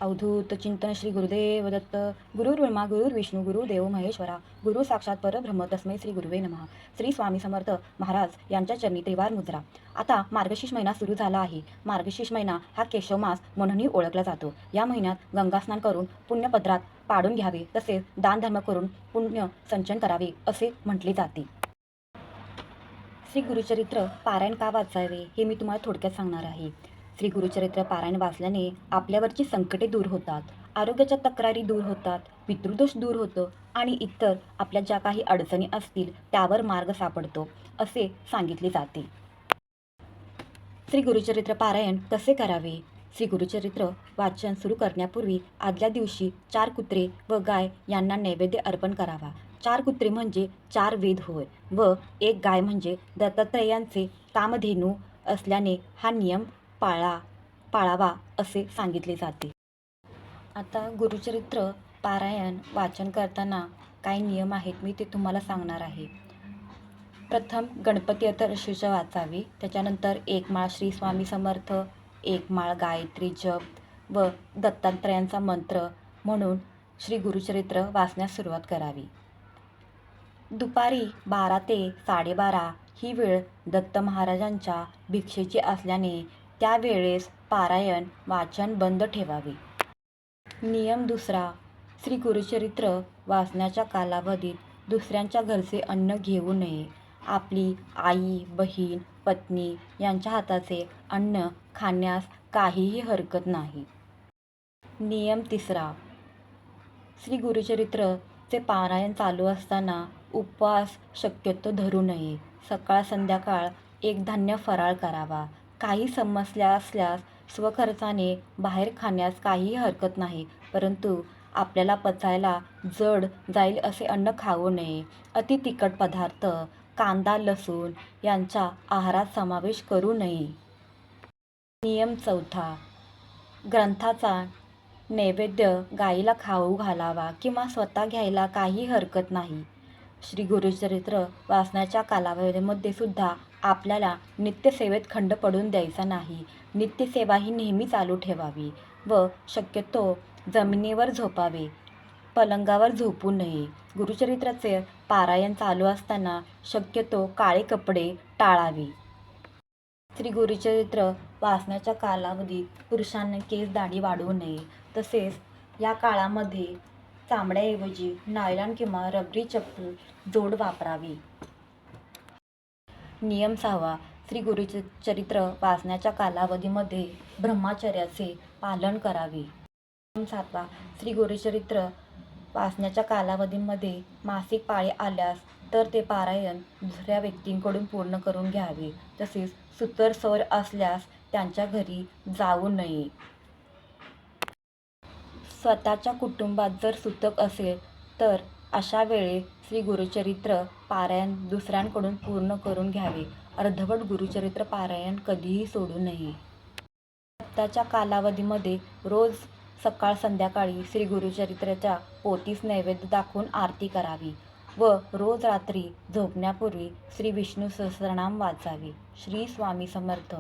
अवधूत चिंतन श्री गुरुदेव दत्त. गुरुर्ब्रह्मा गुरुर्विष्णू गुरुदेव महेश्वरा. गुरु साक्षात परब्रह्म तस्मै श्री गुरुवे नमः. श्री स्वामी समर्थ महाराज यांच्या चरणी त्रिवार मुद्रा. आता मार्गशीर्ष महिना सुरू झाला आहे. मार्गशीर्ष महिना हा केशव मास म्हणूनही ओळखला जातो. या महिन्यात गंगास्नान करून पुण्यपत्रात पाडून घ्यावे, तसेच दानधर्म करून पुण्य संचयन करावे असे म्हटले जाते. श्री गुरुचरित्र पारायण का वाचावे हे मी तुम्हाला थोडक्यात सांगणार आहे. श्री गुरुचरित्र पारायण वाचल्याने आपल्यावरची संकटे दूर होतात, आरोग्याच्या तक्रारी दूर होतात, पितृदोष दूर होतं आणि इतर आपल्या ज्या काही अडचणी असतील त्यावर मार्ग सापडतो असे सांगितले जाते. श्री गुरुचरित्र पारायण कसे करावे? श्री गुरुचरित्र वाचन सुरू करण्यापूर्वी आदल्या दिवशी 4 कुत्रे व गाय यांना नैवेद्य अर्पण करावा. 4 कुत्रे म्हणजे 4 वेद होय व 1 गाय म्हणजे दत्तात्रेयांचे कामधेनू असल्याने हा नियम पाळावा असे सांगितले जाते. आता गुरुचरित्र पारायण वाचन करताना काही नियम आहेत, मी ते तुम्हाला सांगणार आहे. प्रथम गणपती अष्टोत्तर वाचावे. त्याच्यानंतर 1 माळ श्री स्वामी समर्थ, 1 माळ गायत्री जप व दत्तात्रेयांचा मंत्र म्हणून श्री गुरुचरित्र वाचण्यास सुरुवात करावी. दुपारी 12 ते 12:30 ही वेळ दत्त महाराजांच्या भिक्षेची असल्याने त्या वेळेस पारायण वाचन बंद ठेवावे. नियम दुसरा, श्री गुरुचरित्र वाचण्याच्या कालावधीत दुसऱ्यांच्या घरचे अन्न घेऊ नये. आपली आई, बहीण, पत्नी यांच्या हाताचे अन्न खाण्यास काहीही हरकत नाही. नियम तिसरा, श्री गुरुचरित्रचे पारायण चालू असताना उपवास शक्यतो धरू नये. सकाळ संध्याकाळ एक धान्य फराळ करावा. काही समस्या असल्यास स्वखर्चाने बाहेर खाण्यास काहीही हरकत नाही, परंतु आपल्याला पचायला जड जाईल असे अन्न खाऊ नये. अति तिखट पदार्थ, कांदा, लसूण यांचा आहारात समावेश करू नये. नियम चौथा, ग्रंथाचा नैवेद्य गायीला खाऊ घालावा किंवा स्वतः घ्यायला काही हरकत नाही. श्री गुरुचरित्र वाचण्याच्या कालावधीमध्ये सुद्धा आपल्याला नित्यसेवेत खंड पडून द्यायचा नाही. नित्यसेवा ही नेहमी चालू ठेवावी व शक्यतो जमिनीवर झोपावे, पलंगावर झोपू नये. गुरुचरित्राचे पारायण चालू असताना शक्यतो काळे कपडे टाळावे. श्री गुरुचरित्र वाचण्याच्या कालावधीत पुरुषांनी केस दाढी वाढवू नये. तसेच या काळामध्ये चामड्याऐवजी नायलॉन किंवा रबरी चप्पल जोड वापरावी. नियम 6, श्री गुरुचरित्र वाचण्याच्या कालावधीमध्ये ब्रह्मचर्याचे पालन करावे. नियम 7, श्री गुरुचरित्र वाचण्याच्या कालावधीमध्ये मासिक पाळी आल्यास तर ते पारायण दुसऱ्या व्यक्तींकडून पूर्ण करून घ्यावे. तसेच सुतर सौर असल्यास त्यांच्या घरी जाऊ नये. स्वतःच्या कुटुंबात जर सुतक असेल तर अशा वेळी श्री गुरुचरित्र पारायण दुसऱ्यांकडून पूर्ण करून घ्यावे. अर्धवट गुरुचरित्र पारायण कधीही सोडू नये. सप्ताहाच्या कालावधीमध्ये रोज सकाळ संध्याकाळी श्री गुरुचरित्राच्या पोथीस नैवेद्य दाखवून आरती करावी व रोज रात्री झोपण्यापूर्वी श्री विष्णू सहस्त्रनाम वाचावे. श्री स्वामी समर्थ.